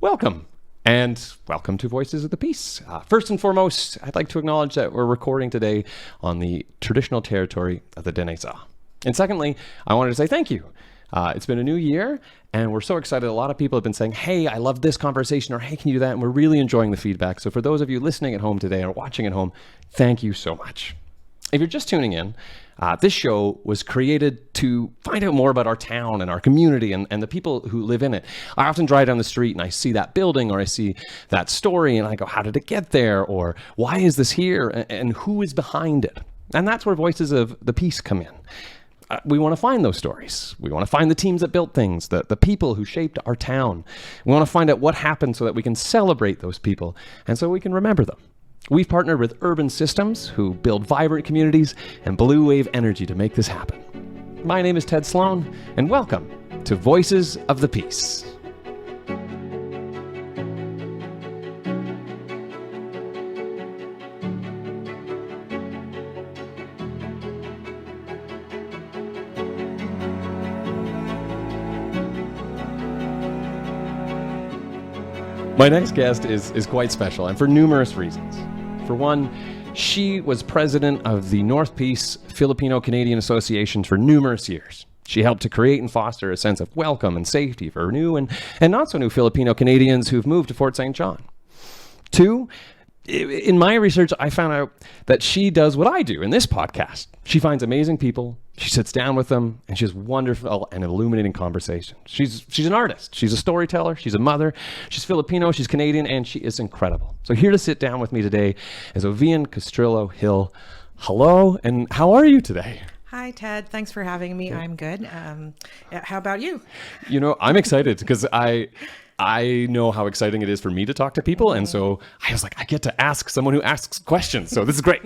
Welcome, and welcome to Voices of the Peace. First and foremost, I'd like to acknowledge that we're recording today on the traditional territory of the Deneza. And secondly, I wanted to say thank you. It's been a new year, and we're so excited. A lot of people have been saying, hey, I love this conversation, or hey, can you do that? And we're really enjoying the feedback. So for those of you listening at home today or watching at home, thank you so much. If you're just tuning in, this show was created to find out more about our town and our community and the people who live in it. I often drive down the street and I see that building or I see that story and I go, how did it get there? Or why is this here? And who is behind it? And that's where Voices of the Peace come in. We want to find those stories. We want to find the teams that built things, the people who shaped our town. We want to find out what happened so that we can celebrate those people and so we can remember them. We've partnered with Urban Systems, who build vibrant communities, and Blue Wave Energy to make this happen. My name is Ted Sloan, and welcome to Voices of the Peace. My next guest is quite special, and for numerous reasons. For one, she was president of the North Peace Filipino Canadian Association for numerous years. She helped to create and foster a sense of welcome and safety for new and not so new Filipino Canadians who've moved to Fort St. John. Two, in my research, I found out that she does what I do in this podcast. She finds amazing people, she sits down with them, and she has wonderful and illuminating conversations. She's an artist, she's a storyteller, she's a mother, she's Filipino, she's Canadian, and she is incredible. So here to sit down with me today is Ovvian Castrillo Hill. Hello, and how are you today? Hi, Ted. Thanks for having me. I'm good. How about you? You know, I'm excited because I know how exciting it is for me to talk to people. And so I was like, I get to ask someone who asks questions. So this is great.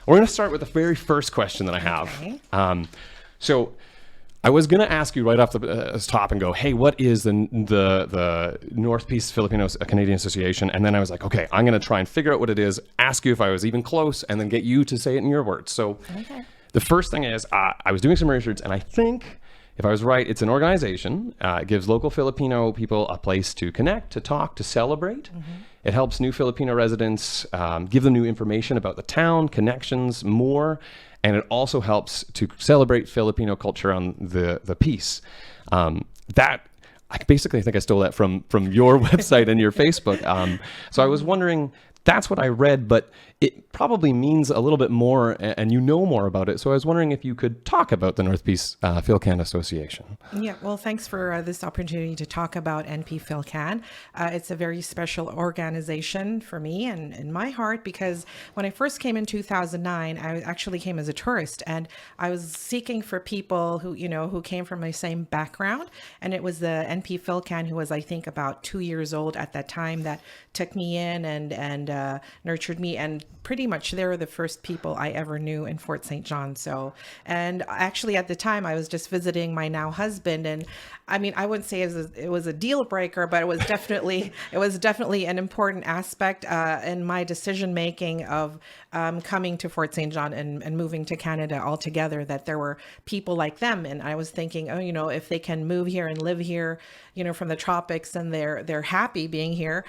We're going to start with the very first question that I have. Okay. So I was going to ask you right off the top and go, hey, what is the North Peace Filipino Canadian Association? And then I was like, okay, I'm going to try and figure out what it is, ask you if I was even close, and then get you to say it in your words. So the first thing is I was doing some research, and I think, if I was right, it's an organization. It gives local Filipino people a place to connect, to talk, to celebrate. Mm-hmm. It helps new Filipino residents, give them new information about the town, connections, more. And it also helps to celebrate Filipino culture on the peace. That, I basically think I stole that from your website and your Facebook. So I was wondering, that's what I read, but it probably means a little bit more, and you know more about it. So I was wondering if you could talk about the North Peace Filcan Association. Yeah, well, thanks for this opportunity to talk about NP Filcan. It's a very special organization for me and in my heart, because when I first came in 2009, I actually came as a tourist, and I was seeking for people who came from my same background. And it was the NP Filcan, who was, I think, about 2 years old at that time, that took me in and nurtured me, and pretty much they were the first people I ever knew in Fort St. John. So, and actually at the time I was just visiting my now husband, and I mean, I wouldn't say it was a deal breaker, but it was definitely an important aspect in my decision making of coming to Fort St. John and moving to Canada altogether, that there were people like them. And I was thinking, if they can move here and live here, from the tropics, and they're happy being here,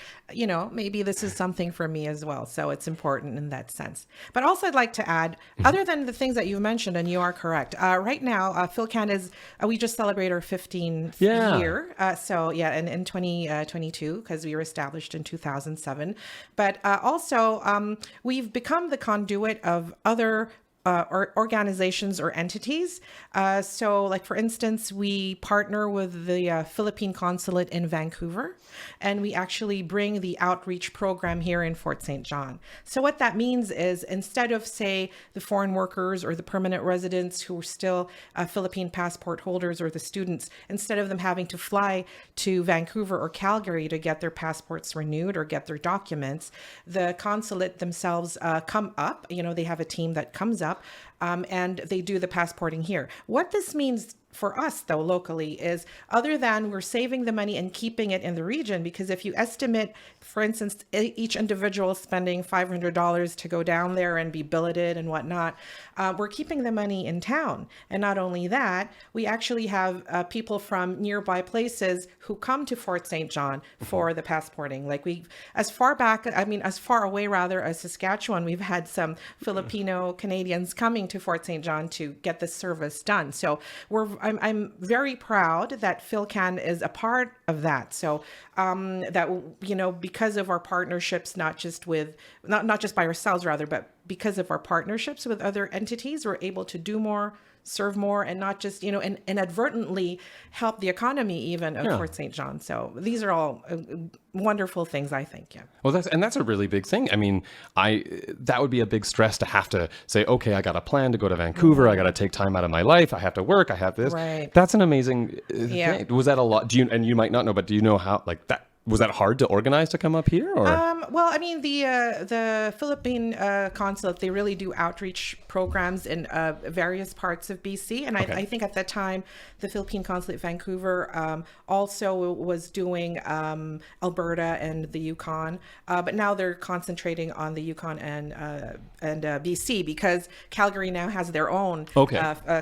maybe this is something for me as well. So it's important in that sense. But also I'd like to add, other than the things that you've mentioned, and you are correct, right now, Filcan is, we just celebrate our 15th year. In 2022, because we were established in 2007. But also, we've become the conduit of other or organizations or entities. So like, for instance, we partner with the Philippine Consulate in Vancouver, and we actually bring the outreach program here in Fort St. John. So what that means is, instead of, say, the foreign workers or the permanent residents who are still Philippine passport holders, or the students, instead of them having to fly to Vancouver or Calgary to get their passports renewed or get their documents, the consulate themselves come up. They have a team that comes up, and they do the passporting here. What this means for us, though, locally, is other than we're saving the money and keeping it in the region, because if you estimate, for instance, each individual spending $500 to go down there and be billeted and whatnot, we're keeping the money in town. And not only that, we actually have people from nearby places who come to Fort St. John for the passporting. Like as far away rather, as Saskatchewan, we've had some Filipino Canadians coming to Fort St. John to get the service done. So I'm very proud that Filcan is a part of that. So because of our partnerships, not just by ourselves rather, but because of our partnerships with other entities, we're able to do more, serve more, and not just, and inadvertently help the economy even of Fort St. John. So these are all wonderful things, I think. Yeah. Well, that's a really big thing. I mean, that would be a big stress to have to say, okay, I got a plan to go to Vancouver. I got to take time out of my life. I have to work. I have this. Right. That's an amazing thing. Was that a lot? And you might not know, but do you know how, like that? Was that hard to organize to come up here? Or? Well, I mean, the Philippine consulate, they really do outreach programs in various parts of BC. And I think at that time, the Philippine consulate Vancouver also was doing Alberta and the Yukon. But now they're concentrating on the Yukon and BC, because Calgary now has their own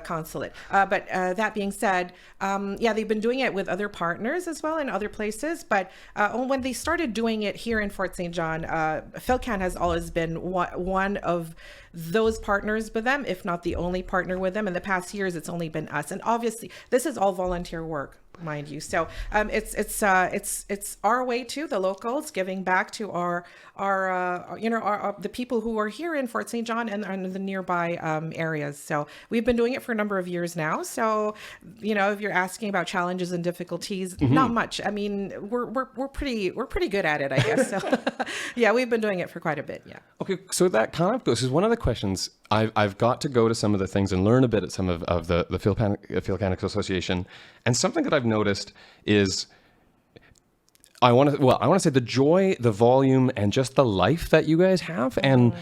consulate. But that being said, they've been doing it with other partners as well in other places. But when they started doing it here in Fort St. John, Filcan has always been one of those partners with them, if not the only partner with them. In the past years, it's only been us. And obviously, this is all volunteer work, mind you. So it's our way too, the locals giving back to our the people who are here in Fort St. John and the nearby areas. So we've been doing it for a number of years now. So if you're asking about challenges and difficulties, not much. I mean, we're pretty good at it, I guess. So yeah, we've been doing it for quite a bit. Yeah. Okay, so that kind of goes, because one of the questions I've got to go to some of the things and learn a bit at some of the Filipino Association, and something that I've noticed is I want to say the joy, the volume, and just the life that you guys have, and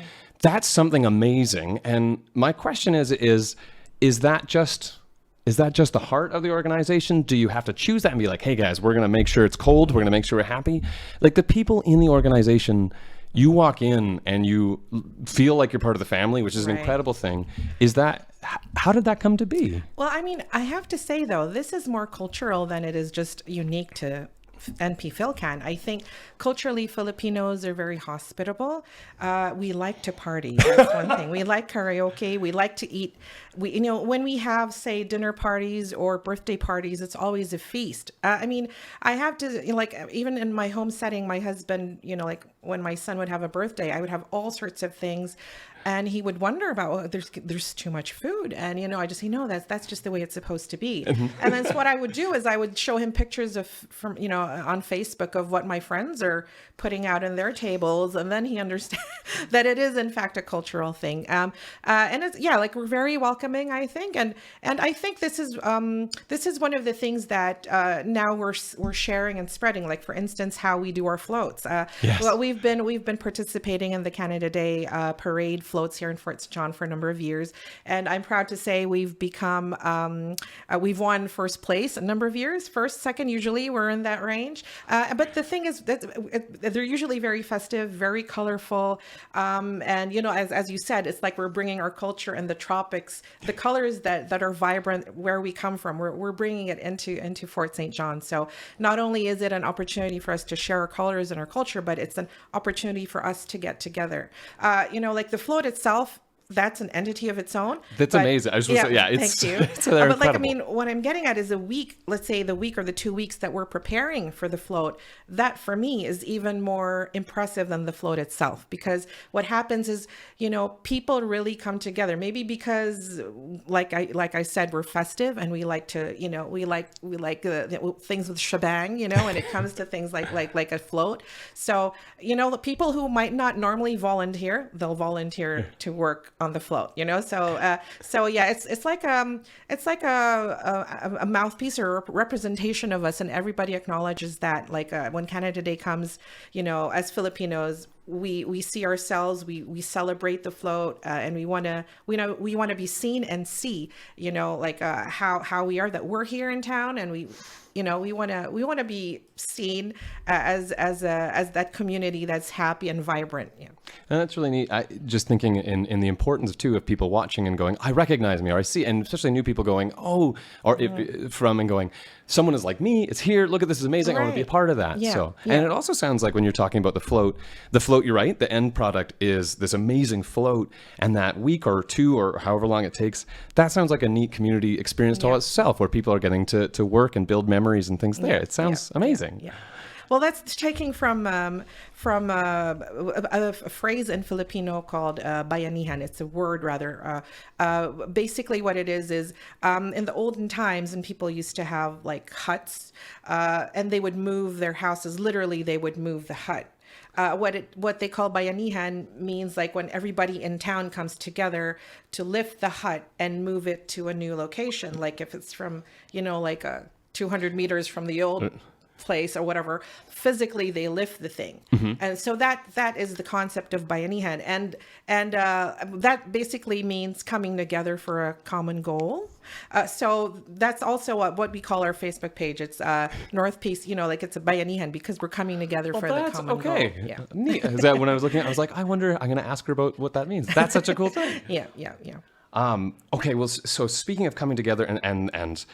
that's something amazing. And my question is that just the heart of the organization? Do you have to choose that and be like, hey guys, we're going to make sure it's cold, we're going to make sure we're happy? Like the people in the organization, you walk in and you feel like you're part of the family, which is an incredible thing. How did that come to be? Well, I mean, I have to say though, this is more cultural than it is just unique to NP Filcan. I think culturally Filipinos are very hospitable. We like to party. That's one thing. We like karaoke. We like to eat. When we have, say, dinner parties or birthday parties, it's always a feast. I mean, I have to, even in my home setting, my husband, when my son would have a birthday, I would have all sorts of things. And he would wonder about, there's too much food. And, I just say, no, that's just the way it's supposed to be. And then so what I would do is I would show him pictures from on Facebook of what my friends are putting out in their tables. And then he understands that it is, in fact, a cultural thing. And it's, we're very welcoming, I think. And I think this is one of the things that now we're sharing and spreading. Like, for instance, how we do our floats. Yes. Well, we've been participating in the Canada Day parade floats here in Fort St. John for a number of years, and I'm proud to say we've we've won first place a number of years. First, second, usually we're in that range. But the thing is that they're usually very festive, very colorful, and as you said, it's like we're bringing our culture and the tropics, the colors that are vibrant where we come from. We're bringing it into Fort St. John. So not only is it an opportunity for us to share our colors and our culture, but it's an opportunity for us to get together. Like the float itself, that's an entity of its own. That's amazing. I was supposed to say, thank you. But like, I mean, what I'm getting at is a week, let's say the week or the 2 weeks that we're preparing for the float, that for me is even more impressive than the float itself, because what happens is, people really come together, maybe because like I said, we're festive and we like to, we like things with shebang, when it comes to things like a float. So, the people who might not normally volunteer, they'll volunteer to work on the float, so yeah, it's like a mouthpiece or a representation of us, and everybody acknowledges that. Like when Canada Day comes, as Filipinos, we see ourselves, we celebrate the float, and we want to be seen and see, like how we are, that we're here in town, and we want to be seen as that community that's happy and vibrant. Yeah. And that's really neat. Just thinking in the importance too of people watching and going, I recognize me, or I see, and especially new people going, oh, or from and going, someone is like me, it's here, look at this, is amazing, I want to be a part of that. Yeah. So, Yeah. And it also sounds like when you're talking about the float, you're right, the end product is this amazing float, and that week or two or however long it takes, that sounds like a neat community experience to itself, where people are getting to work and build memories and things there. It sounds amazing. Yeah. Well, that's taking from a phrase in Filipino called bayanihan. It's a word, rather. Basically, what it is in the olden times, and people used to have like huts, and they would move their houses. Literally, they would move the hut. What they call bayanihan means like when everybody in town comes together to lift the hut and move it to a new location. Like if it's from, like 200 meters from the old place or whatever, physically they lift the thing. And so that is the concept of bayanihan, and that basically means coming together for a common goal. So that's also what we call our Facebook page. It's North Peace, like it's a bayanihan, because we're coming together for the common goal. Yeah. Neat. Is that when I was looking at it, I was like, I wonder, I'm going to ask her about what that means. That's such a cool thing. Yeah. Okay, well, so speaking of coming together and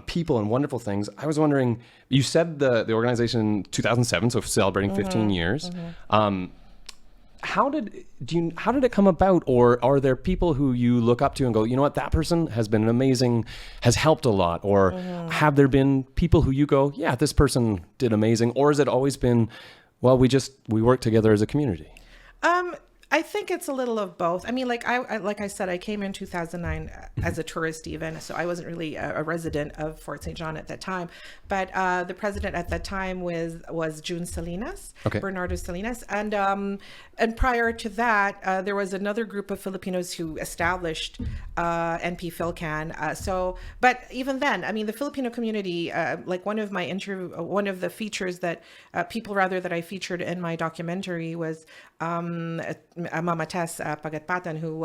people and wonderful things, I was wondering, you said the organization in 2007, so celebrating 15 years. How did it come about, or are there people who you look up to and go, you know what, that person has been amazing, has helped a lot, or have there been people who you go, yeah, this person did amazing, or has it always been, well, we work together as a community? I think it's a little of both. I mean, like I said, I came in 2009 as a tourist even, so I wasn't really a resident of Fort St. John at that time. But the president at that time was June Salinas, Bernardo Salinas, and prior to that, there was another group of Filipinos who established NP Filcan. But even then, I mean, the Filipino community, like one of the features that that I featured in my documentary was Mama Tess Pagatpatan, who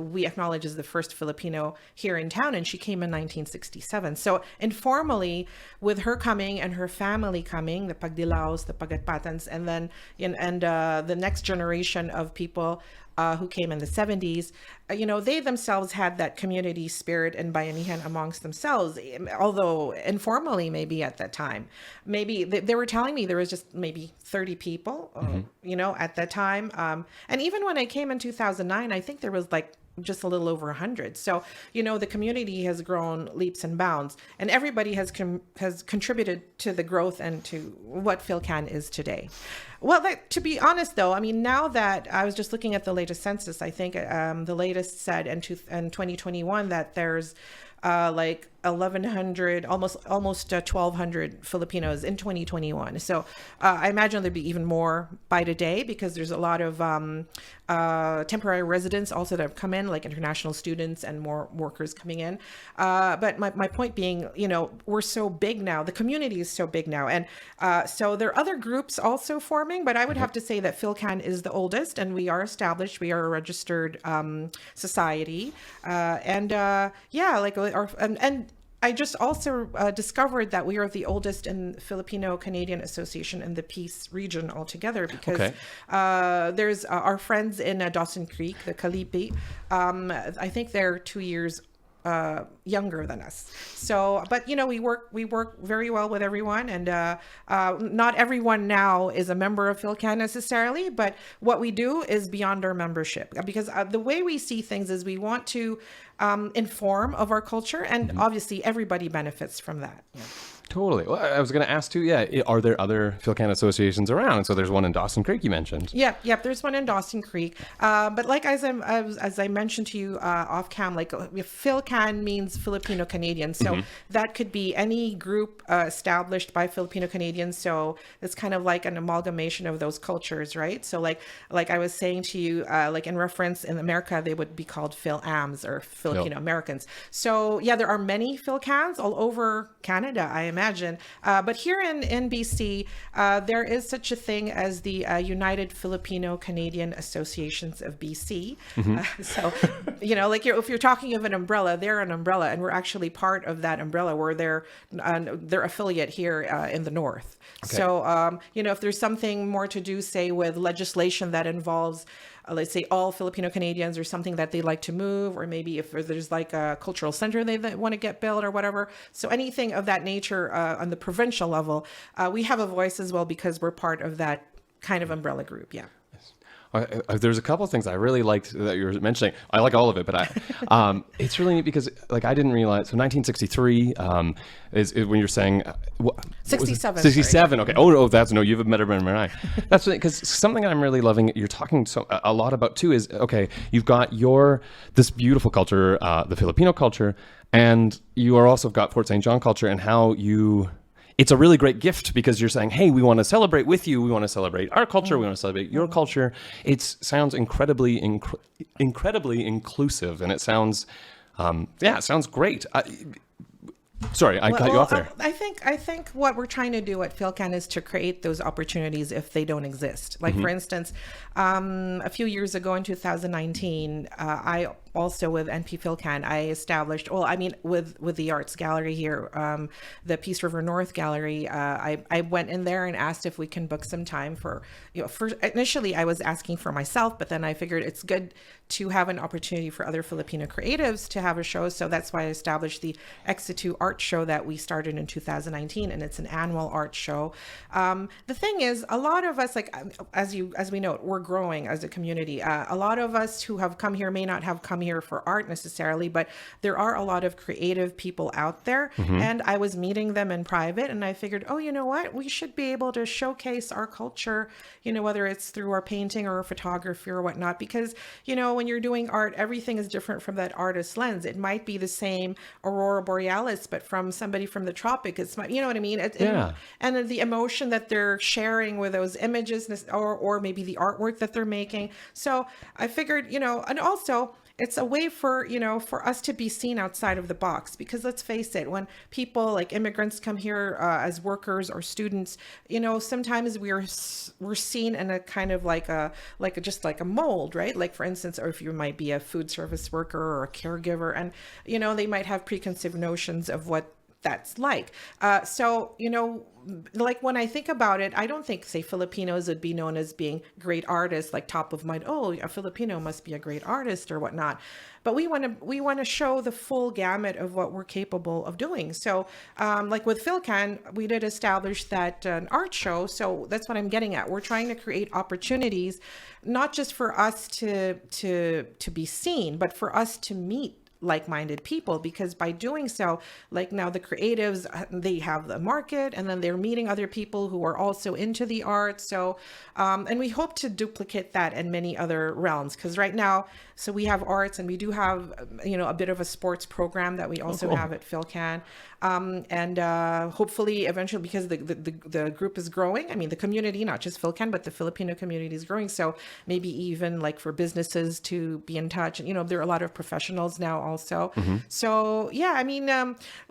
we acknowledge as the first Filipino here in town, and she came in 1967. So informally, with her coming and her family coming, the Pagdilaos, the Pagatpatans, and then the next generation of people who came in the 70s, they themselves had that community spirit and bayanihan amongst themselves, although informally maybe at that time. Maybe they were telling me there was just maybe 30 people, at that time. And even when I came in 2009, I think there was like just a little over 100. So, the community has grown leaps and bounds, and everybody has contributed to the growth and to what Filcan is today. Well, to be honest, though, I mean, now that I was just looking at the latest census, I think the latest said in 2021 that there's like 1,100, almost 1,200 Filipinos in 2021. So I imagine there'd be even more by today, because there's a lot of temporary residents also that have come in, like international students and more workers coming in. But my point being, we're so big now. The community is so big now. And so there are other groups also forming, but I would have to say that Filcan is the oldest, and we are established. We are a registered society. And I just also discovered that we are the oldest in Filipino Canadian Association in the Peace region altogether, because there's our friends in Dawson Creek, the Kalipi. I think they're 2 years younger than us. So, but we work very well with everyone, and not everyone now is a member of Filcan necessarily, but what we do is beyond our membership, because the way we see things is we want to inform of our culture, and obviously everybody benefits from that. Yeah. Totally. Well, I was going to ask too, are there other Filcan associations around? So there's one in Dawson Creek you mentioned. Yep, there's one in Dawson Creek. But like as I mentioned to you off cam, like Filcan means Filipino Canadians. So that could be any group established by Filipino Canadians. So it's kind of like an amalgamation of those cultures, right? So like I was saying to you, like in reference in America, they would be called Phil-Ams or Filipino Americans. So there are many Filcans all over Canada, I imagine. But here in BC, there is such a thing as the United Filipino Canadian Associations of BC. So, like if you're talking of an umbrella, they're an umbrella, and we're actually part of that umbrella. Where they're affiliate here in the north. Okay. So, if there's something more to do, say, with legislation that involves, let's say, all Filipino Canadians or something that they like to move, or maybe if there's like a cultural center they want to get built or whatever. So anything of that nature on the provincial level, we have a voice as well because we're part of that kind of umbrella group. Yeah. There's a couple of things I really liked that you were mentioning. I like all of it, but it's really neat because I didn't realize. So 1963 is when you're saying 67. 67. Okay. Oh, that's no. You have a better memory than I. That's because something I'm really loving. You're talking a lot about too. Is okay. You've got this beautiful culture, the Filipino culture, and you are also got Fort St. John culture, and how you. It's a really great gift because you're saying, hey, we want to celebrate with you. We want to celebrate our culture. We want to celebrate your culture. It sounds incredibly inclusive, and it sounds, it sounds great. Sorry, I cut you off there. I think what we're trying to do at Filcan is to create those opportunities if they don't exist. Like, for instance, a few years ago in 2019, I also with NP Filcan, I established, with the arts gallery here, the Peace River North Gallery, I went in there and asked if we can book some time for initially I was asking for myself, but then I figured it's good to have an opportunity for other Filipino creatives to have a show. So that's why I established the SITU art show that we started in 2019, and it's an annual art show. The thing is, a lot of us, like as we know, we're growing as a community. A lot of us who have come here may not have come here for art necessarily, but there are a lot of creative people out there. And I was meeting them in private, and I figured, you know what, we should be able to showcase our culture, whether it's through our painting or photography or whatnot, because, when you're doing art, everything is different from that artist's lens. It might be the same aurora borealis, but from somebody from the tropics, it's, you know what I mean? And the emotion that they're sharing with those images, or maybe the artwork that they're making. So I figured, and also it's a way for us to be seen outside of the box, because let's face it, when people like immigrants come here as workers or students, sometimes we're seen in a kind of like a mold, right? Like, for instance, or if you might be a food service worker or a caregiver, and they might have preconceived notions of what that's like. Like when I think about it, I don't think, say, Filipinos would be known as being great artists, like top of mind. Oh, a Filipino must be a great artist or whatnot. But we want to show the full gamut of what we're capable of doing. So, like with Filcan, we did establish that an art show. So that's what I'm getting at. We're trying to create opportunities, not just for us to be seen, but for us to meet like-minded people, because by doing so, like now the creatives, they have the market, and then they're meeting other people who are also into the art. So and we hope to duplicate that in many other realms, because right now, so we have arts, and we do have a bit of a sports program that we also have at Filcan, and hopefully eventually, because the group is growing, I mean the community, not just Filcan, but the Filipino community is growing, so maybe even like for businesses to be in touch, and there are a lot of professionals now also. So yeah, I mean,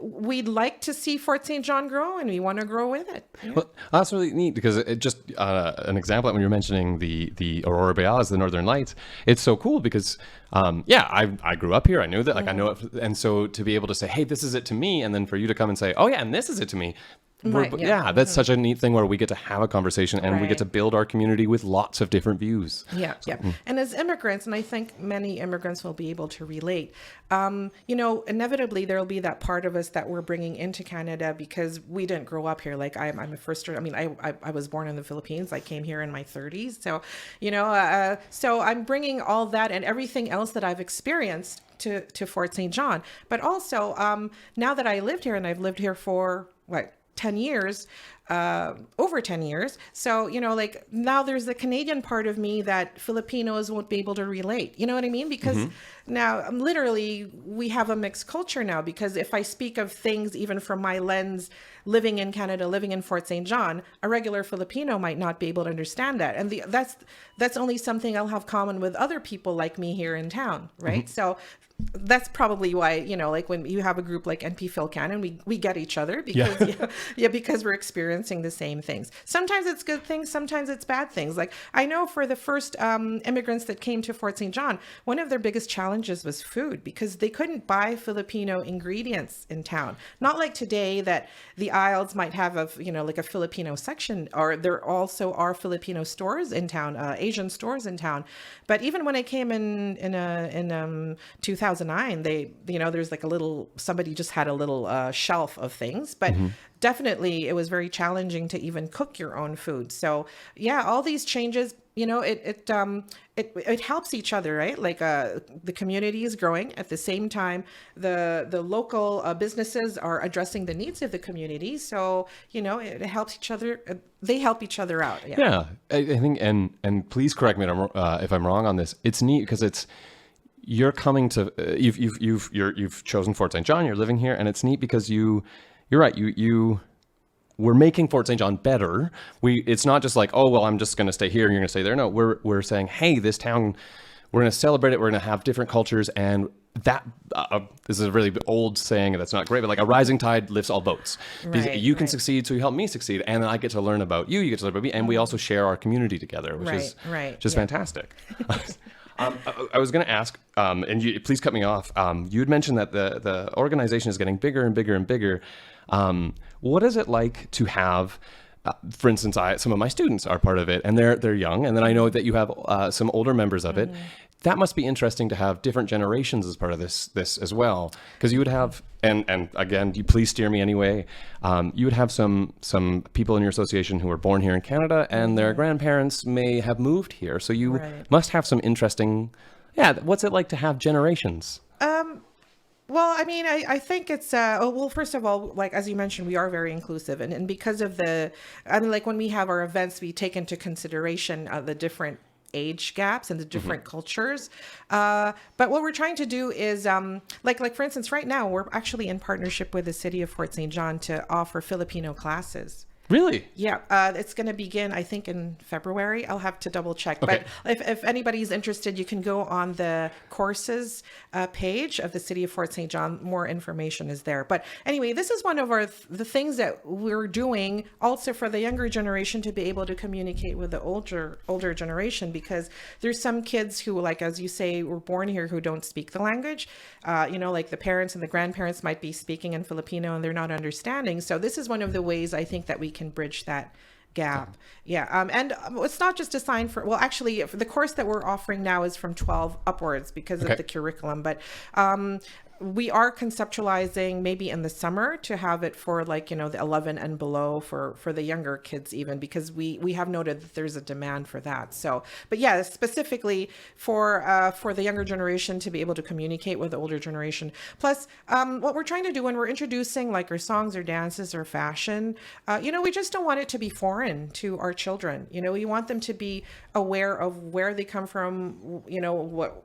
we'd like to see Fort St. John grow, and we want to grow with it. Yeah. Well, that's really neat, because it just an example when you're mentioning the aurora borealis, the northern lights, it's so cool because I grew up here, I knew that, like I know it, and so to be able to say, hey, this is it to me, and then for you to come and say, oh yeah, and this is it to me. That's such a neat thing where we get to have a conversation, and we get to build our community with lots of different views. And as immigrants, and I think many immigrants will be able to relate, inevitably there will be that part of us that we're bringing into Canada because we didn't grow up here. Like I'm a first, I was born in the Philippines. I came here in my 30s. So, so I'm bringing all that and everything else that I've experienced to Fort St. John. But also, now that I lived here, and I've lived here for 10 years, over 10 years. So, like now there's the Canadian part of me that Filipinos won't be able to relate. You know what I mean? Because now literally we have a mixed culture now, because if I speak of things even from my lens, living in Canada, living in Fort St. John, a regular Filipino might not be able to understand that. And that's only something I'll have common with other people like me here in town, right? So that's probably why, like when you have a group like NP Filcan and we get each other because because we're experiencing the same things. Sometimes it's good things, sometimes it's bad things. Like I know for the first immigrants that came to Fort St. John, one of their biggest challenges was food, because they couldn't buy Filipino ingredients in town. Not like today that the aisles might have like a Filipino section, or there also are Filipino stores in town, Asian stores in town. But even when I came in 2009, there's like somebody just had a little shelf of things, but definitely it was very challenging to even cook your own food. So yeah, all these changes, it helps each other, right? Like the community is growing at the same time. The local businesses are addressing the needs of the community. So, it helps each other. They help each other out. Yeah, I think, and please correct me if I'm wrong on this. It's neat because you're coming to you've chosen Fort St. John. You're living here, and it's neat because you're right. We're making Fort St. John better. It's not just like, oh, well, I'm just going to stay here and you're going to stay there. No, we're saying, hey, this town, we're going to celebrate it. We're going to have different cultures. And that, this is a really old saying that's not great, but like a rising tide lifts all boats. Because you can succeed, so you help me succeed. And then I get to learn about you, you get to learn about me. And we also share our community together, which is just fantastic. I was going to ask, and please cut me off. You had mentioned that the organization is getting bigger and bigger and bigger. What is it like to have, for instance, some of my students are part of it, and they're young, and then I know that you have some older members of it. That must be interesting to have different generations as part of this as well, because you would have, and again, you please steer me anyway. You would have some people in your association who were born here in Canada, and their grandparents may have moved here, so you must have some interesting. Yeah, what's it like to have generations? Well, I mean, I think it's, first of all, like, as you mentioned, we are very inclusive. And because of like when we have our events, we take into consideration the different age gaps and the different cultures. But what we're trying to do is, like for instance, right now, we're actually in partnership with the city of Fort St. John to offer Filipino classes. Really? Yeah, it's going to begin, I think, in February. I'll have to double check. Okay. But if anybody's interested, you can go on the courses page of the City of Fort St. John. More information is there. But anyway, this is one of the things that we're doing also for the younger generation to be able to communicate with the older generation, because there's some kids who, like, as you say, were born here who don't speak the language. Like the parents and the grandparents might be speaking in Filipino and they're not understanding. So this is one of the ways I think that we can bridge that gap. And it's not just designed for, well, actually the course that we're offering now is from 12 upwards because of the curriculum, but we are conceptualizing maybe in the summer to have it for the 11 and below for the younger kids, even because we have noted that there's a demand for that. So, but yeah, specifically for the younger generation to be able to communicate with the older generation. Plus, what we're trying to do when we're introducing like our songs or dances or fashion, we just don't want it to be foreign to our children. We want them to be aware of where they come from, what,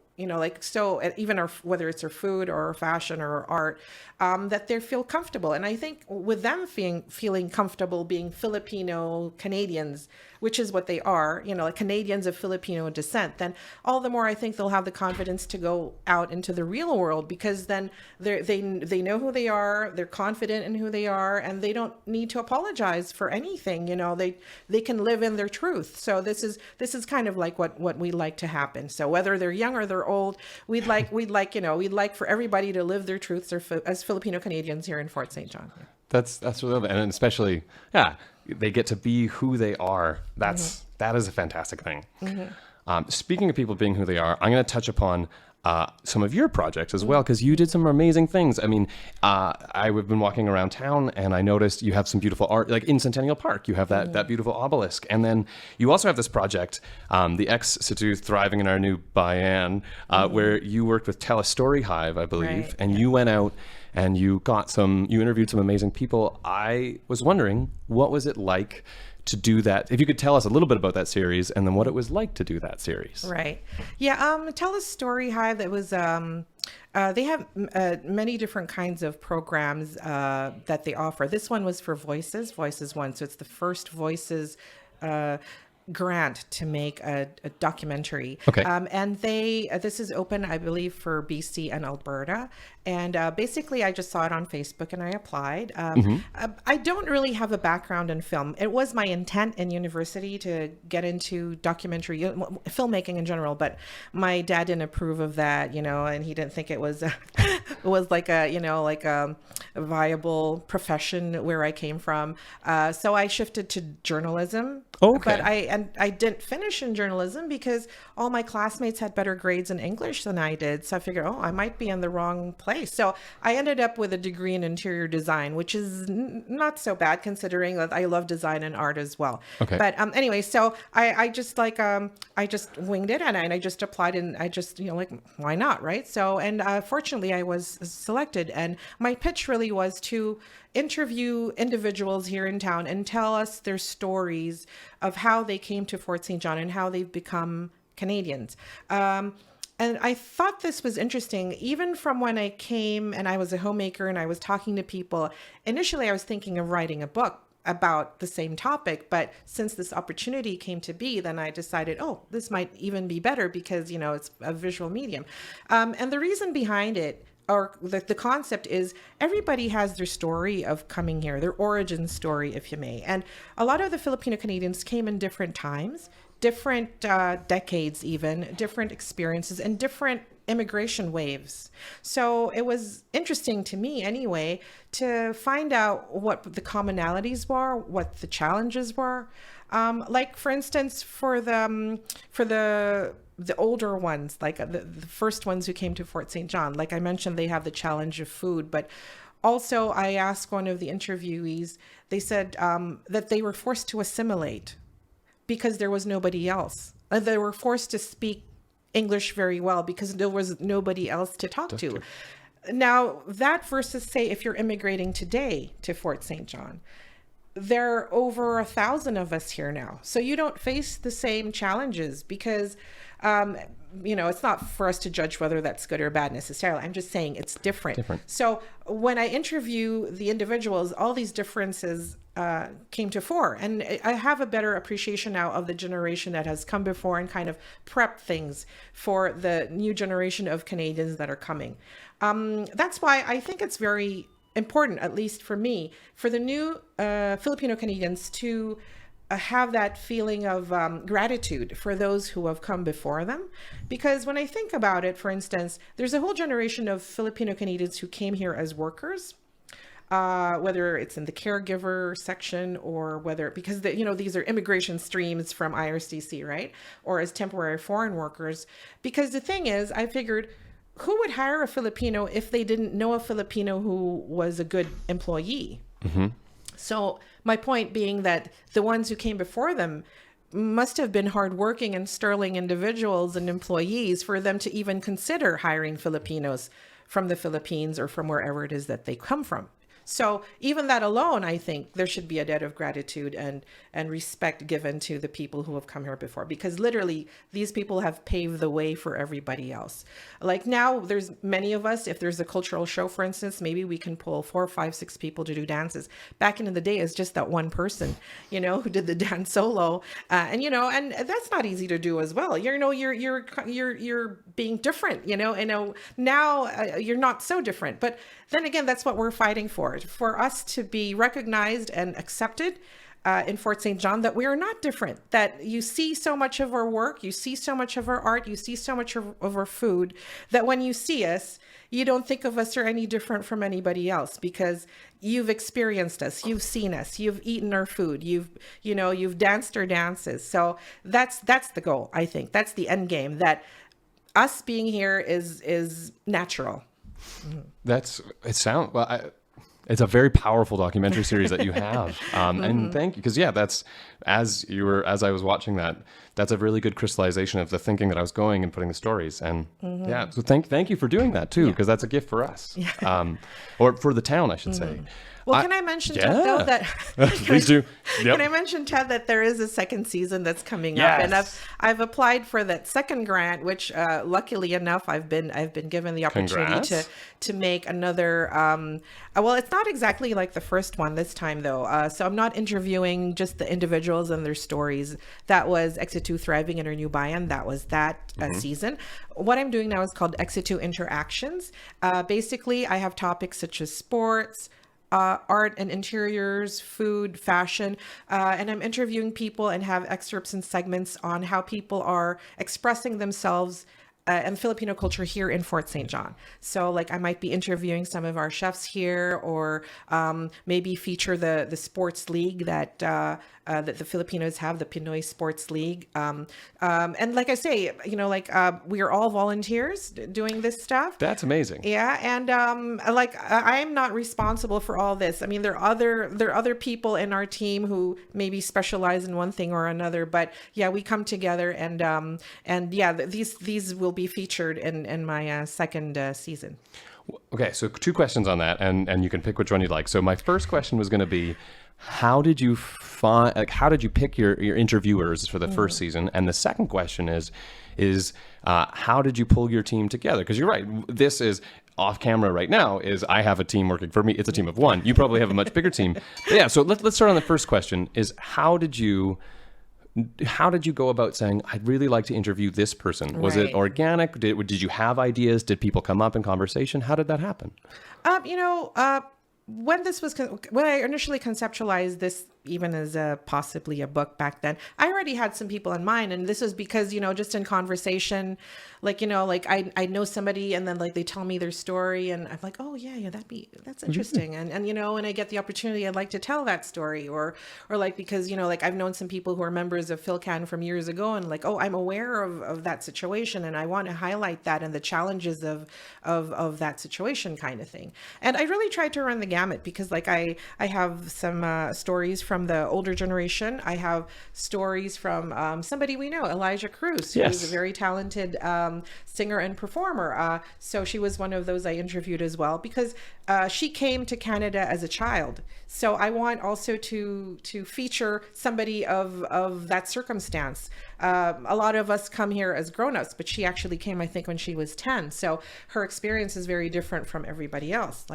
so even whether it's our food or our fashion or our art, that they feel comfortable. And I think with them feeling comfortable being Filipino Canadians, which is what they are, like Canadians of Filipino descent, then all the more I think they'll have the confidence to go out into the real world, because then they know who they are, they're confident in who they are, and they don't need to apologize for anything. They can live in their truth. So this is kind of like what we like to happen. So whether they're young or they're old, we'd like for everybody to live their truths as Filipino Canadians here in Fort St. John. That's really, and especially, they get to be who they are. That is a fantastic thing. Speaking of people being who they are, I'm going to touch upon some of your projects as well, because you did some amazing things. I mean, I've been walking around town and I noticed you have some beautiful art, like in Centennial Park, you have that beautiful obelisk. And then you also have this project, the SITU Thriving in Our New Bayan, where you worked with Tell a Story Hive, I believe, Right. and you went out and you interviewed some amazing people. I was wondering, what was it like to do that? If you could tell us a little bit about that series and then what it was like to do that series. Right. Yeah. Tell a Story Hive. That was, they have many different kinds of programs that they offer. This one was for Voices One. So it's the first Voices grant to make a documentary. Okay. And this is open, I believe, for BC and Alberta. And basically, I just saw it on Facebook and I applied. I don't really have a background in film. It was my intent in university to get into documentary filmmaking in general, but my dad didn't approve of that, and he didn't think it was it was like a viable profession where I came from. So I shifted to journalism. Okay. But I didn't finish in journalism because all my classmates had better grades in English than I did. So I figured, I might be in the wrong place. So I ended up with a degree in interior design, which is not so bad considering that I love design and art as well. Okay. But anyway, so I just I just winged it and I just applied and I just, why not, right? So, and fortunately I was selected, and my pitch really was to interview individuals here in town and tell us their stories of how they came to Fort St. John and how they've become Canadians. And I thought this was interesting, even from when I came and I was a homemaker and I was talking to people. Initially, I was thinking of writing a book about the same topic, but since this opportunity came to be, then I decided, this might even be better because, it's a visual medium. And the reason behind it, or the concept, is everybody has their story of coming here, their origin story, if you may. And a lot of the Filipino Canadians came in different times, different decades even, different experiences, and different immigration waves. So it was interesting to me anyway to find out what the commonalities were, what the challenges were. Like for instance, for the older ones, like the first ones who came to Fort St. John, like I mentioned, they have the challenge of food, but also I asked one of the interviewees, they said that they were forced to assimilate because there was nobody else. They were forced to speak English very well because there was nobody else to talk to. Now, that versus, say, if you're immigrating today to Fort St. John, there are over 1,000 of us here now. So you don't face the same challenges because, it's not for us to judge whether that's good or bad necessarily. I'm just saying it's different. So when I interview the individuals, all these differences came to fore. And I have a better appreciation now of the generation that has come before and kind of prepped things for the new generation of Canadians that are coming. That's why I think it's very important, at least for me, for the new Filipino Canadians to have that feeling of gratitude for those who have come before them. Because when I think about it, for instance, there's a whole generation of Filipino Canadians who came here as workers, whether it's in the caregiver section or because these are immigration streams from IRCC, right? Or as temporary foreign workers. Because the thing is, I figured, who would hire a Filipino if they didn't know a Filipino who was a good employee? Mm-hmm. So my point being that the ones who came before them must have been hardworking and sterling individuals and employees for them to even consider hiring Filipinos from the Philippines or from wherever it is that they come from. So even that alone, I think there should be a debt of gratitude and respect given to the people who have come here before, because literally these people have paved the way for everybody else. Like now there's many of us, if there's a cultural show, for instance, maybe we can pull 4, 5, 6 people to do dances. Back in the day, it's just that one person, who did the dance solo. And that's not easy to do as well. You're being different, now you're not so different. But then again, that's what we're fighting for us to be recognized and accepted in Fort St. John, that we are not different, that you see so much of our work, you see so much of our art, you see so much of our food, that when you see us, you don't think of us or any different from anybody else because you've experienced us, you've seen us, you've eaten our food, you've danced our dances. So that's the goal, I think. That's the end game, that us being here is natural. It's a very powerful documentary series that you have, and thank you, because that's as I was watching that, that's a really good crystallization of the thinking that I was going and putting the stories, and so thank you for doing that too, because that's a gift for us, or for the town, I should say. Well, can I mention, Ted, though, that please do. Yep. Can I mention, Ted, that there is a second season that's coming Yes. up, and I've applied for that second grant, which luckily enough I've been given the opportunity Congrats. to make another. Well, it's not exactly like the first one this time though. So I'm not interviewing just the individuals and their stories. That was SITU Thriving in our New Bayan. That was that season. What I'm doing now is called SITU Interactions. Basically, I have topics such as sports, art and interiors, food, fashion, and I'm interviewing people and have excerpts and segments on how people are expressing themselves and Filipino culture here in Fort St. John. So like I might be interviewing some of our chefs here, or maybe feature the sports league that that the Filipinos have, the Pinoy Sports League. And like I say, we are all volunteers doing this stuff. That's amazing. Yeah, and I'm not responsible for all this. I mean, there are other people in our team who maybe specialize in one thing or another. But yeah, we come together, and these will be featured in my second season. Okay, so 2 questions on that, and you can pick which one you'd like. So my first question was going to be, how did you pick your interviewers for the first season? And the second question is how did you pull your team together? Because you're right, this is off camera right now. Is I have a team working for me. It's a team of 1. You probably have a much bigger team. But yeah. So let's start on the first question. Is how did you go about saying, I'd really like to interview this person? Was it organic? Did you have ideas? Did people come up in conversation? How did that happen? When I initially conceptualized this, even as possibly a book back then, I already had some people in mind. And this was because, just in conversation, I know somebody, and then they tell me their story, and I'm like, oh yeah, that's interesting. And when I get the opportunity, I'd like to tell that story, or because, I've known some people who are members of Filcan from years ago, and I'm aware of that situation, and I want to highlight that and the challenges of that situation, kind of thing. And I really tried to run the gamut, because I have some stories from the older generation. I have stories from somebody we know, Elijah Cruz, who is a very talented singer and performer. So she was one of those I interviewed as well, because she came to Canada as a child. So I want also to feature somebody of that circumstance. A lot of us come here as grown-ups, but she actually came, I think, when she was 10. So her experience is very different from everybody else.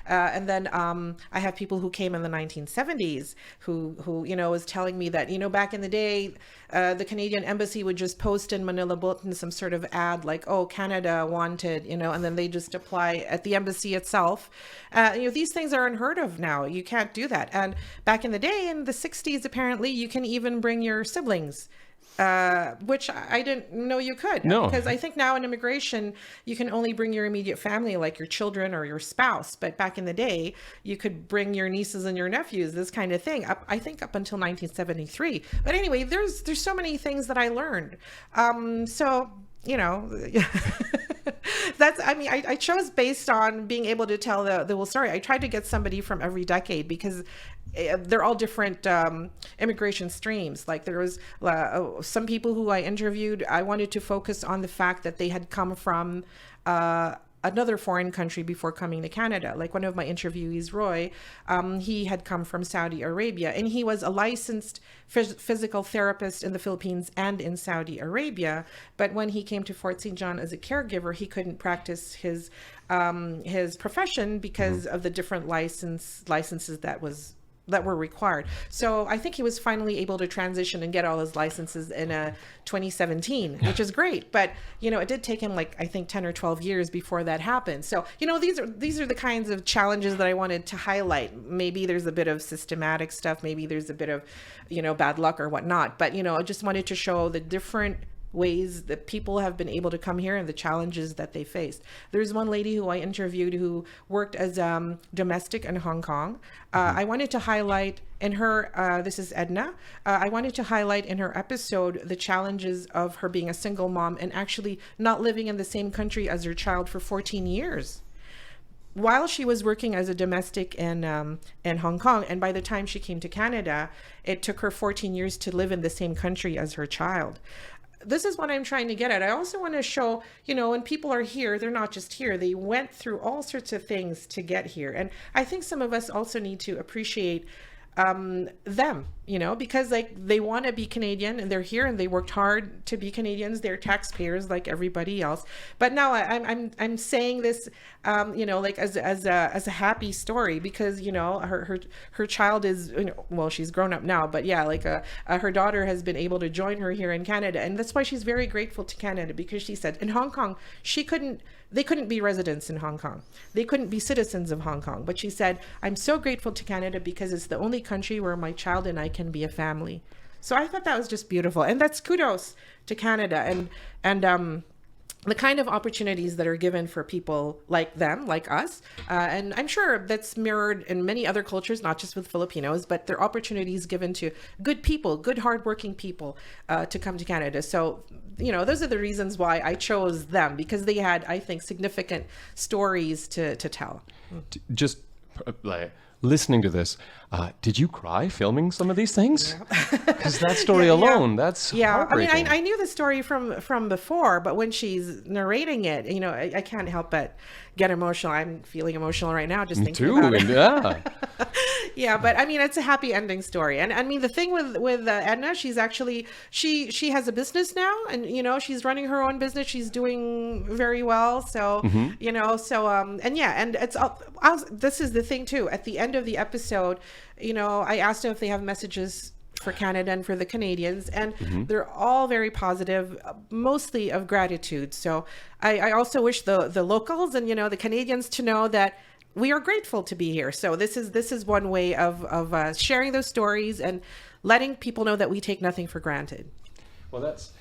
And then I have people who came in the 1970s who was telling me that, back in the day, the Canadian embassy would just post in Manila Bulletin some sort of ad like, oh, Canada wanted, and then they just apply at the embassy itself. These things are unheard of now. You can't do that. And back in the day, in the 60s, apparently, you can even bring your siblings, which I didn't know you could. No. Because I think now in immigration, you can only bring your immediate family, like your children or your spouse. But back in the day, you could bring your nieces and your nephews, this kind of thing. I think up until 1973. But anyway, there's so many things that I learned. I chose based on being able to tell the whole story. I tried to get somebody from every decade, because they're all different immigration streams. There was some people who I interviewed, I wanted to focus on the fact that they had come from another foreign country before coming to Canada. Like one of my interviewees, Roy, he had come from Saudi Arabia, and he was a licensed physical therapist in the Philippines and in Saudi Arabia. But when he came to Fort St. John as a caregiver, he couldn't practice his profession because of the different licenses that were required. So I think he was finally able to transition and get all his licenses in 2017, which is great. But, it did take him I think 10 or 12 years before that happened. So, these are the kinds of challenges that I wanted to highlight. Maybe there's a bit of systematic stuff. Maybe there's a bit of, bad luck or whatnot. But, I just wanted to show the different ways that people have been able to come here and the challenges that they faced. There's one lady who I interviewed who worked as domestic in Hong Kong. I wanted to highlight in her, this is Edna, I wanted to highlight in her episode the challenges of her being a single mom and actually not living in the same country as her child for 14 years. While she was working as a domestic in Hong Kong, and by the time she came to Canada, it took her 14 years to live in the same country as her child. This is what I'm trying to get at. I also want to show, when people are here, they're not just here. They went through all sorts of things to get here. And I think some of us also need to appreciate them, because they want to be Canadian and they're here and they worked hard to be Canadians. They're taxpayers like everybody else. But now I'm saying this, as a happy story because, her child is, well, she's grown up now, but yeah, her daughter has been able to join her here in Canada. And that's why she's very grateful to Canada, because she said in Hong Kong, they couldn't be residents in Hong Kong. They couldn't be citizens of Hong Kong. But she said, I'm so grateful to Canada because it's the only country where my child and I can be a family. So I thought that was just beautiful. And that's kudos to Canada and the kind of opportunities that are given for people like them, like us. And I'm sure that's mirrored in many other cultures, not just with Filipinos, but there are opportunities given to good people, good hardworking people to come to Canada. So, those are the reasons why I chose them, because they had, I think, significant stories to tell. Just like listening to this, did you cry filming some of these things? Because that story alone, that's heartbreaking. I mean, I knew the story from before, but when she's narrating it, I can't help but get emotional. I'm feeling emotional right now just thinking about it. Yeah. Yeah, but I mean, it's a happy ending story. And I mean, the thing with Edna, she's actually, she has a business now and, she's running her own business. She's doing very well. So, and it's, this is the thing too. At the end of the episode, I asked them if they have messages for Canada and for the Canadians, and they're all very positive, mostly of gratitude. So I also wish the locals and, the Canadians to know that we are grateful to be here. So this is one way of sharing those stories and letting people know that we take nothing for granted. Well, there's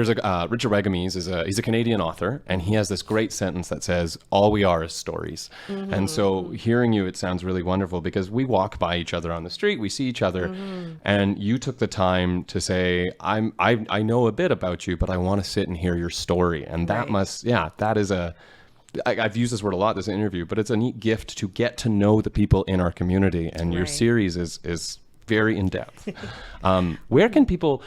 a Richard Regamies he's a Canadian author, and he has this great sentence that says, all we are is stories. And so hearing you, it sounds really wonderful because we walk by each other on the street, we see each other, and you took the time to say, I know a bit about you, but I want to sit and hear your story. And that that is I've used this word a lot this interview, but it's a neat gift to get to know the people in our community, and your series is very in-depth. Where can people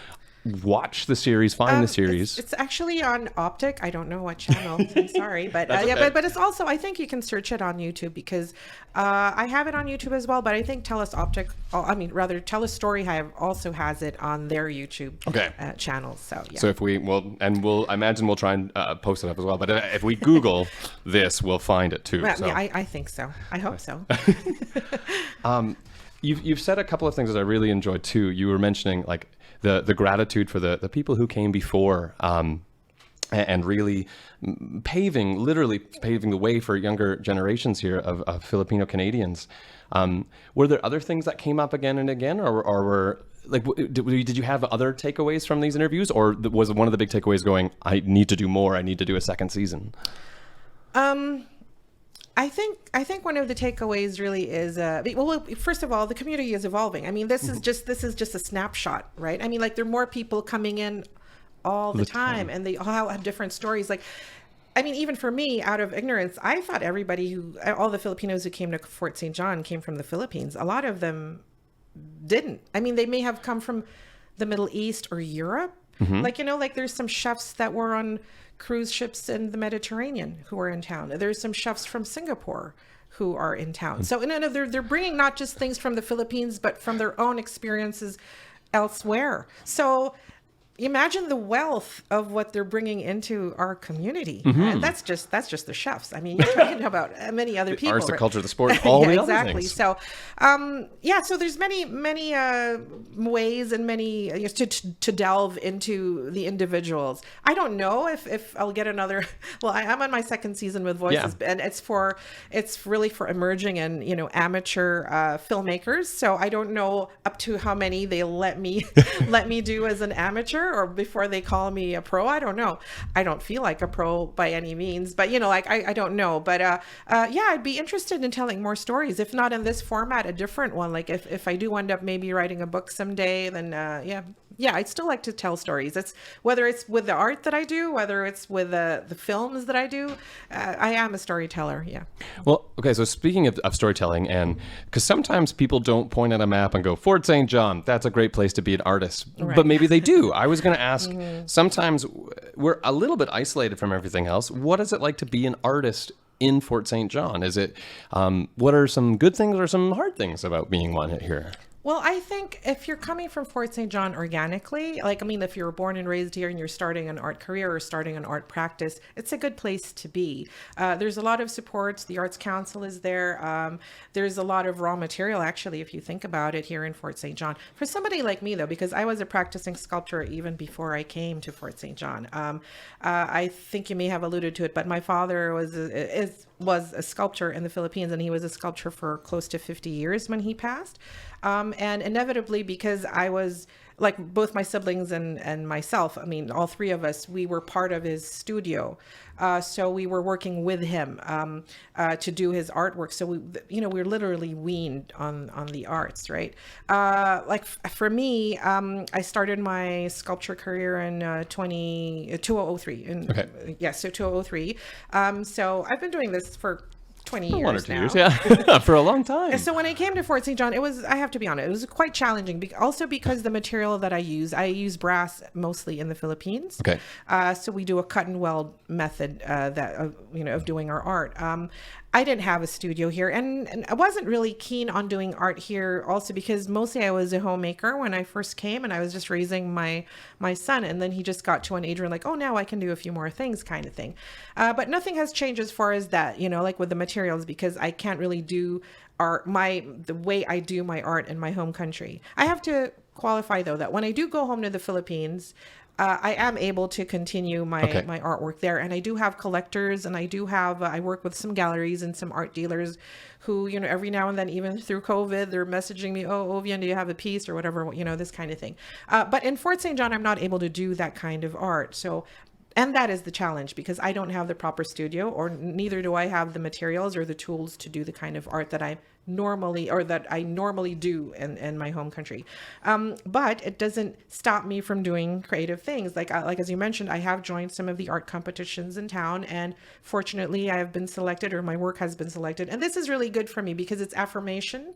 watch the series, find the series? It's actually on Optic. I don't know what channel. I'm sorry, but but it's also, I think you can search it on YouTube because I have it on YouTube as well. But I think TELUS TELUS Story Hive also has it on their YouTube channel. So yeah. So if I imagine we'll try and post it up as well. But if we Google this, we'll find it too. Well, so. Yeah, I think so. I hope so. You've said a couple of things that I really enjoyed too. You were mentioning like the gratitude for the people who came before, and really literally paving the way for younger generations here of Filipino Canadians. Were there other things that came up again and again, or were like, did you have other takeaways from these interviews, or was one of the big takeaways going, I need to do more, I need to do a second season? I think one of the takeaways really is, well, first of all, the community is evolving. I mean, this is just a snapshot, right? I mean, like there are more people coming in all the time, and they all have different stories. Like, I mean, even for me, out of ignorance, I thought all the Filipinos who came to Fort St. John came from the Philippines. A lot of them didn't. I mean, they may have come from the Middle East or Europe. Like, there's some chefs that were on cruise ships in the Mediterranean who are in town. There's some chefs from Singapore who are in town. So they're bringing not just things from the Philippines, but from their own experiences elsewhere. So imagine the wealth of what they're bringing into our community. And that's just the chefs. I mean, you're talking about many other people. The arts, the culture, the sport, all the other exactly. things. So, so there's many ways and many to delve into the individuals. I don't know if I'll get another. Well, I'm on my second season with Voices, and it's really for emerging and amateur filmmakers. So I don't know up to how many they let me do as an amateur. or before they call me a pro. I don't know. I don't feel like a pro by any means, but like I don't know. But yeah, I'd be interested in telling more stories, if not in this format, a different one. Like if I do end up maybe writing a book someday, then yeah, I'd still like to tell stories. It's whether it's with the art that I do, whether it's with the films that I do. I am a storyteller. Yeah. Well, okay. So speaking of storytelling, and because sometimes people don't point at a map and go, Fort St. John, that's a great place to be an artist. Right. But maybe they do. I was going to ask, sometimes we're a little bit isolated from everything else. What is it like to be an artist in Fort St. John? Is it, what are some good things or some hard things about being one here? Well, I think if you're coming from Fort St. John organically, if you were born and raised here and you're starting an art career or starting an art practice, it's a good place to be. There's a lot of supports. The Arts Council is there. There's a lot of raw material, actually, if you think about it, here in Fort St. John. For somebody like me, though, because I was a practicing sculptor even before I came to Fort St. John, I think you may have alluded to it, but my father was a sculptor in the Philippines, and he was a sculptor for close to 50 years when he passed. And inevitably, because I was like both my siblings and myself, all three of us, we were part of his studio. So we were working with him to do his artwork. So we're literally weaned on the arts, right? For me, I started my sculpture career in 2003. Okay. Yeah, so 2003. So I've been doing this for 20 years 1 or 2 now. years, yeah. For a long time. So when I came to Fort St. John, I have to be honest, it was quite challenging. Also because the material that I use brass mostly in the Philippines. Okay. So we do a cut and weld method of doing our art. I didn't have a studio here, and I wasn't really keen on doing art here also because mostly I was a homemaker when I first came, and I was just raising my son, and then he just got to an age where now I can do a few more things kind of thing. But nothing has changed as far as that, like with the materials, because I can't really do the way I do my art in my home country. I have to qualify though that when I do go home to the Philippines, I am able to continue my artwork there, and I do have collectors, and I work with some galleries and some art dealers who, every now and then, even through COVID, they're messaging me, oh, Ovvian, do you have a piece or whatever, this kind of thing. But in Fort St. John, I'm not able to do that kind of art. So, and that is the challenge, because I don't have the proper studio, or neither do I have the materials or the tools to do the kind of art that I normally do in my home country. But it doesn't stop me from doing creative things. Like as you mentioned, I have joined some of the art competitions in town, and fortunately I have been selected, or my work has been selected. And this is really good for me because it's affirmation,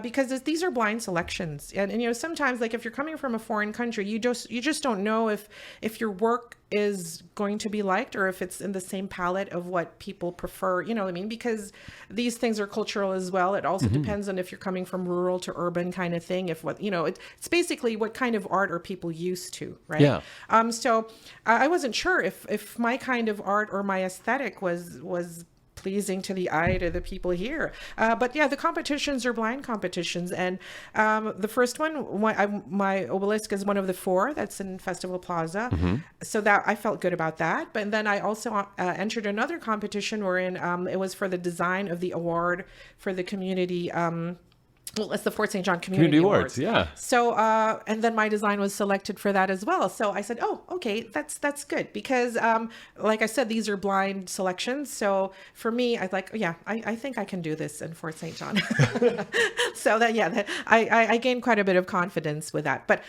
because these are blind selections. And sometimes, like if you're coming from a foreign country, you just don't know if your work is going to be liked, or if it's in the same palette of what people prefer, because these things are cultural as well. It also depends on if you're coming from rural to urban kind of thing. It's basically what kind of art are people used to, right? Yeah. So I wasn't sure if my kind of art or my aesthetic was pleasing to the eye to the people here. But yeah, the competitions are blind competitions. And the first one, my obelisk is one of the 4 that's in Festival Plaza. So that I felt good about that. But then I also entered another competition wherein it was for the design of the award for the community. Well, it's the Fort St. John Community Awards. Yeah. So, and then my design was selected for that as well. So I said, oh, okay, that's good. Because, like I said, these are blind selections. So for me, I think I can do this in Fort St. John. So I gained quite a bit of confidence with that. But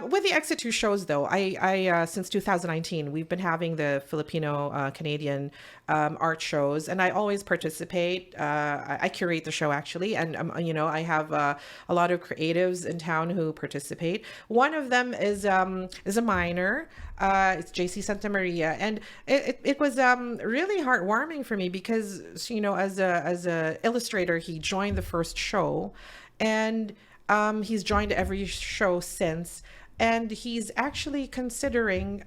with the SITU shows, though, I since 2019, we've been having the Filipino Canadian art shows, and I always participate. I curate the show, actually, and I have a lot of creatives in town who participate. One of them is a minor. It's JC Santa Maria, and it was really heartwarming for me because as a illustrator, he joined the first show, and he's joined every show since. And he's actually considering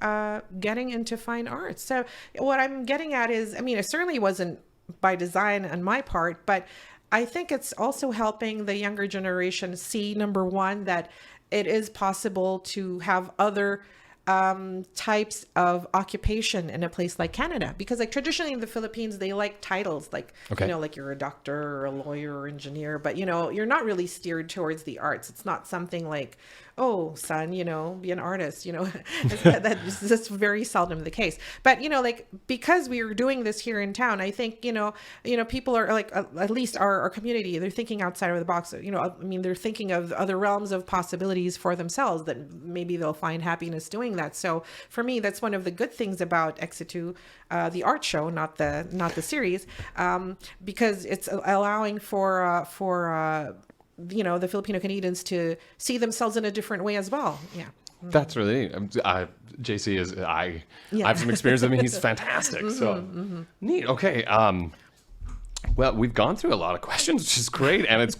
getting into fine arts. So what I'm getting at is, it certainly wasn't by design on my part, but I think it's also helping the younger generation see, number one, that it is possible to have other types of occupation in a place like Canada, because like traditionally in the Philippines, they like titles like, like you're a doctor or a lawyer or engineer, but you're not really steered towards the arts. It's not something like oh, son, be an artist, that's very seldom the case. But, like, because we are doing this here in town, I think, people are like, at least our community, they're thinking outside of the box. They're thinking of other realms of possibilities for themselves that maybe they'll find happiness doing that. So for me, that's one of the good things about SITU, the art show, not the series, because it's allowing for the Filipino Canadians to see themselves in a different way as well. Yeah. That's really JC is I have some experience with him. He's fantastic. So neat. Okay. Well, we've gone through a lot of questions, which is great, and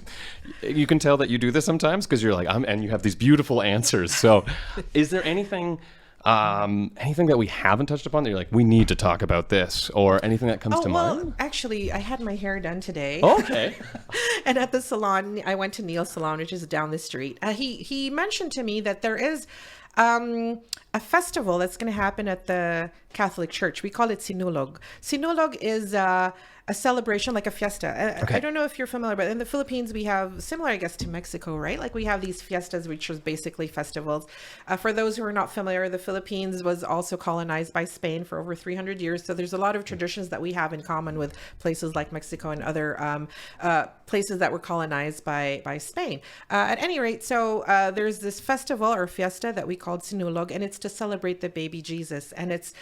you can tell that you do this sometimes because you're like and you have these beautiful answers. So, is there anything that we haven't touched upon that you're like, we need to talk about this, or anything that comes to mind? Actually, I had my hair done today. Okay. And at the salon, I went to Neil's salon, which is down the street. He mentioned to me that there is a festival that's going to happen at the Catholic Church. We call it Sinulog. Sinulog is a celebration, like a fiesta. Okay. I don't know if you're familiar, but in the Philippines, we have similar, I guess, to Mexico, right? Like we have these fiestas, which are basically festivals. For those who are not familiar, the Philippines was also colonized by Spain for over 300 years. So there's a lot of traditions that we have in common with places like Mexico and other places that were colonized by Spain. At any rate, so there's this festival or fiesta that we called Sinulog, and it's to celebrate the baby Jesus. And it's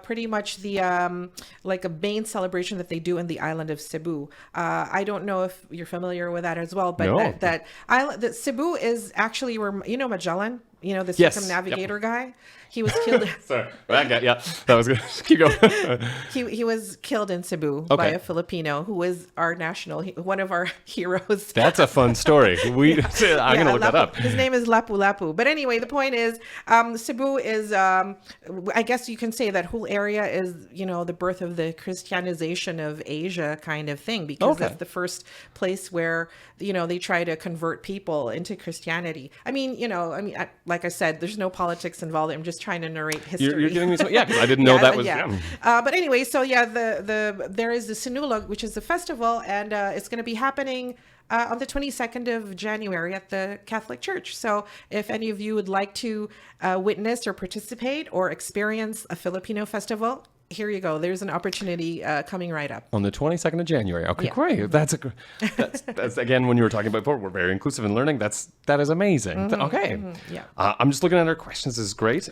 pretty much the like a main celebration that they do in the island of Cebu. I don't know if you're familiar with that as well, but No. that island, that Cebu is actually where, Magellan, the Yes. circumnavigator guy, he was killed. Sorry. Yeah, that was good. Keep going. He was killed in Cebu by a Filipino who is our one of our heroes. That's a fun story. I'm going to look that up. His name is Lapu Lapu. But anyway, the point is, Cebu is, I guess you can say that whole area is, the birth of the Christianization of Asia kind of thing, because that's the first place where, they try to convert people into Christianity. Like I said, there's no politics involved. I'm just trying to narrate history. You're giving me some, because I didn't know that was. But anyway, so there is the Sinulog, which is the festival, and it's going to be happening on the 22nd of January at the Catholic Church. So if any of you would like to witness or participate or experience a Filipino festival, here you go. There's an opportunity coming right up. On the 22nd of January. Okay, great. That's again, when you were talking about before, we're very inclusive in learning. That is amazing. Okay. Yeah. I'm just looking at our questions. This is great.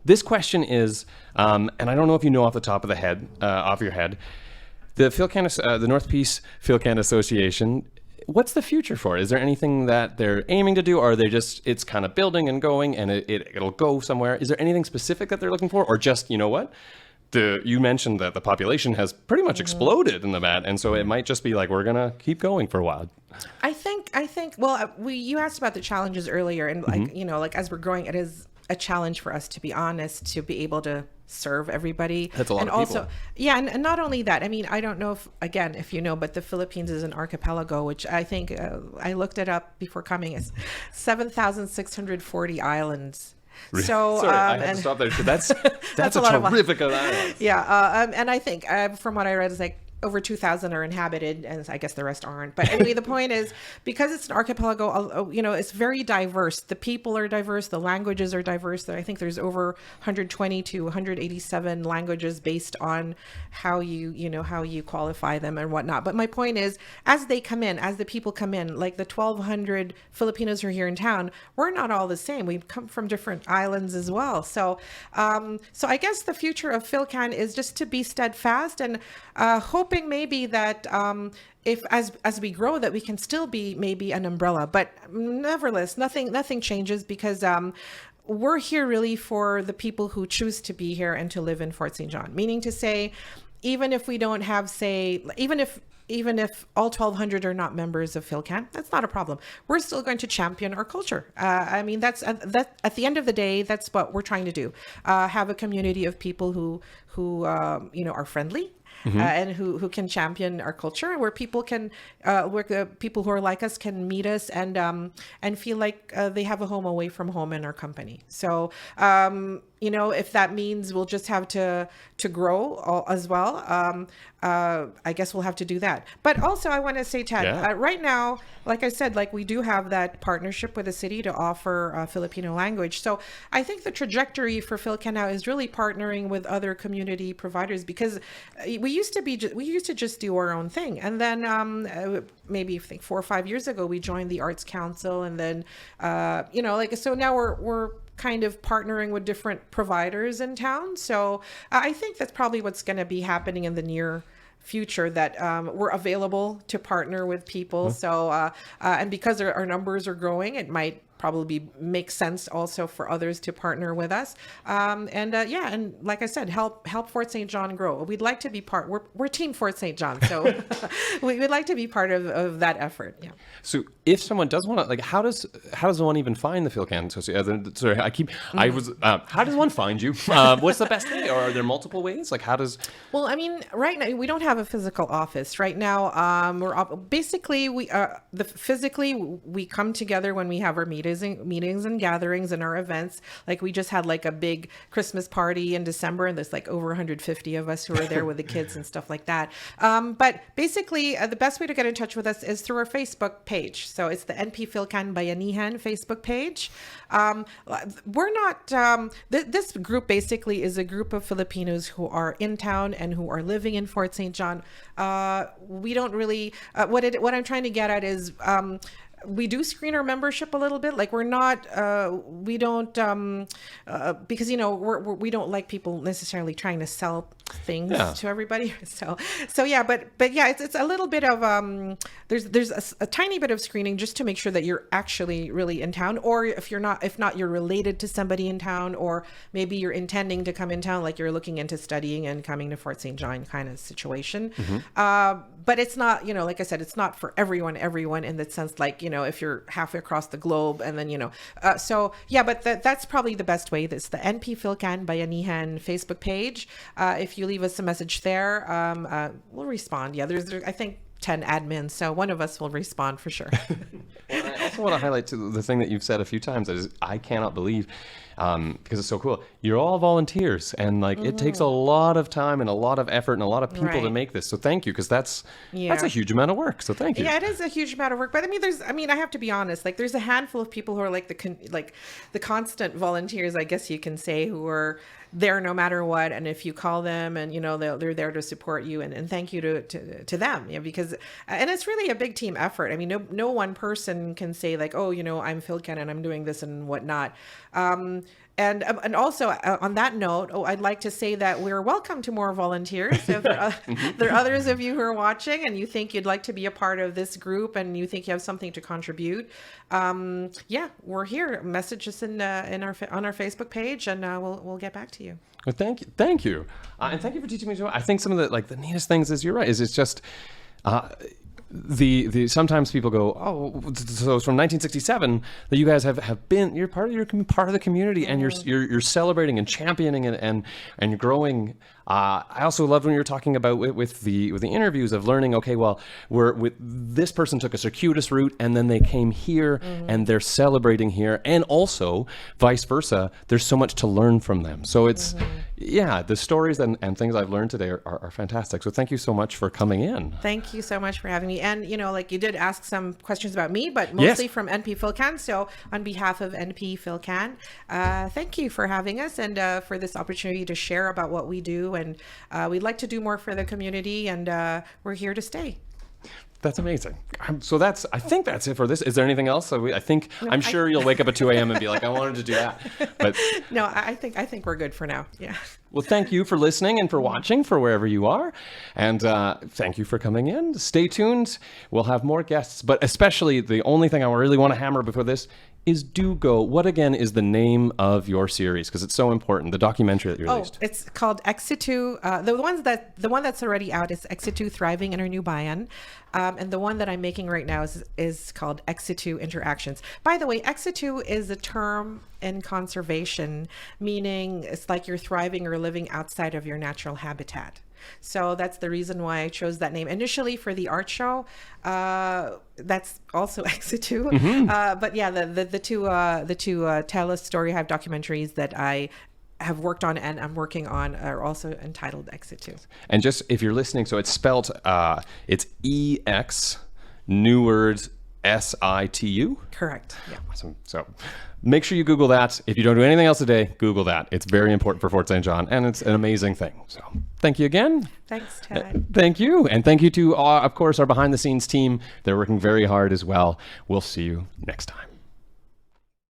This question is, and I don't know if you know off the top of your head, the North Peace Filcan Association. What's the future for it? Is there anything that they're aiming to do, or are they it's kind of building and going, and it'll go somewhere? Is there anything specific that they're looking for, or just, what? You mentioned that the population has pretty much exploded in the mat, and so it might just be like, we're gonna keep going for a while. I think. Well, you asked about the challenges earlier, and like as we're growing, it is a challenge for us, to be honest, to be able to serve everybody. That's a lot and of also, people. Yeah, and not only that. I mean, I don't know if you know, but the Philippines is an archipelago, which I think I looked it up before coming. It's 7,640 islands. So Sorry, I had to stop there. That's a terrific amount. Yeah, and I think from what I read, it's like over 2,000 are inhabited, and I guess the rest aren't. But anyway, the point is, because it's an archipelago, it's very diverse. The people are diverse. The languages are diverse. I think there's over 120 to 187 languages based on how you qualify them and whatnot. But my point is, as the people come in, like the 1,200 Filipinos who are here in town, we're not all the same. We come from different islands as well. So I guess the future of Filcan is just to be steadfast and hoping maybe that if as we grow, that we can still be maybe an umbrella, but nevertheless, nothing changes, because we're here really for the people who choose to be here and to live in Fort St. John. Meaning to say, even if we don't have, even if all 1,200 are not members of Filcan, that's not a problem. We're still going to champion our culture. That's at the end of the day, that's what we're trying to do. Have a community of people who are friendly, and who can champion our culture, where people can, where people who are like us can meet us and feel like they have a home away from home in our company. So, if that means we'll just have to grow as well, I guess we'll have to do that. But also, I want to say, Ted, right now, like I said, like we do have that partnership with the city to offer Filipino language. So I think the trajectory for Filcan now is really partnering with other community providers, because we used to just do our own thing, and then maybe I think 4 or 5 years ago we joined the Arts Council, and then so now we're kind of partnering with different providers in town. So I think that's probably what's going to be happening in the near future, that we're available to partner with people. So and because our numbers are growing, it might probably make sense also for others to partner with us. And like I said, help Fort St. John grow. We'd like to be we're Team Fort St. John, so we would like to be part of that effort. Yeah. So if someone does want to, like, how does one even find the Filcan Association? Sorry, how does one find you? What's the best way? Or are there multiple ways? Like, how does? Well, I mean, right now we don't have a physical office. Right now, physically we come together when we have our meetings and gatherings and our events. Like we just had like a big Christmas party in December, and there's like over 150 of us who are there with the kids and stuff like that. But basically, the best way to get in touch with us is through our Facebook page. So it's the NP Filcan Bayanihan Facebook page. We're not, this group basically is a group of Filipinos who are in town and who are living in Fort St. John. We don't really, what I'm trying to get at is, we do screen our membership a little bit. Like we're not, we don't, because we don't like people necessarily trying to sell things to everybody. So yeah, but yeah, it's a little bit of there's a tiny bit of screening just to make sure that you're actually really in town, or if not, you're related to somebody in town, or maybe you're intending to come in town, like you're looking into studying and coming to Fort St. John kind of situation. But it's not, like I said, it's not for everyone in the sense, like, if you're halfway across the globe, and then, so yeah, but that's probably the best way. That's the NP Filcan Bayanihan Facebook page. If you leave us a message there, we'll respond. Yeah, there's I think 10 admins, so one of us will respond for sure. Well, I also want to highlight the thing that you've said a few times, that is, I cannot believe, because it's so cool. You're all volunteers, and like it takes a lot of time and a lot of effort and a lot of people to make this. So thank you, because that's a huge amount of work. So thank you. Yeah, it is a huge amount of work. But I mean, I have to be honest. Like, there's a handful of people who are like the constant volunteers, I guess you can say, who are there no matter what. And if you call them, and they're there to support you, and thank you to them, because and it's really a big team effort. I mean, no one person can say like, oh, I'm Filcan and I'm doing this and whatnot. And also on that note, I'd like to say that we're welcome to more volunteers. If there are others of you who are watching and you think you'd like to be a part of this group and you think you have something to contribute, we're here. Message us on our Facebook page, and we'll get back to you. Well, thank you, and thank you for teaching me. I think some of the neatest things is, you're right, is it's just. The sometimes people go, so it's from 1967 that you guys have been, you're part of the community, and you're celebrating and championing and you're growing. I also loved when you were talking about with the interviews of learning. Okay, well, this person took a circuitous route and then they came here and they're celebrating here, and also vice versa. There's so much to learn from them. So it's the stories and things I've learned today are fantastic. So thank you so much for coming in. Thank you so much for having me. And like you did ask some questions about me, but mostly from NP Filcan. So on behalf of NP Filcan, thank you for having us and for this opportunity to share about what we do. And we'd like to do more for the community, and we're here to stay. That's amazing. So I think that's it for this. Is there anything else? I'm sure you'll wake up at 2 a.m. and be like, I wanted to do that. But no, I think we're good for now. Yeah. Well, thank you for listening and for watching, for wherever you are. And thank you for coming in. Stay tuned. We'll have more guests, but especially the only thing I really want to hammer before this is do go. What again is the name of your series? Because it's so important. The documentary that you released. It's called SITU. The one that's already out is SITU Thriving in Our New Bayan. And the one that I'm making right now is called SITU Interactions. By the way, SITU is a term in conservation, meaning it's like you're thriving or living outside of your natural habitat. So that's the reason why I chose that name. Initially for the art show, that's also SITU. But yeah, the two Tell a Story Hive documentaries that I have worked on and I'm working on are also entitled SITU. And just if you're listening, so it's spelled, it's EX, new words, SITU. Correct. Yeah. Awesome. So make sure you Google that. If you don't do anything else today, Google that. It's very important for Fort St. John, and it's an amazing thing. So thank you again. Thanks, Ted. Thank you. And thank you to, of course, our behind the scenes team. They're working very hard as well. We'll see you next time.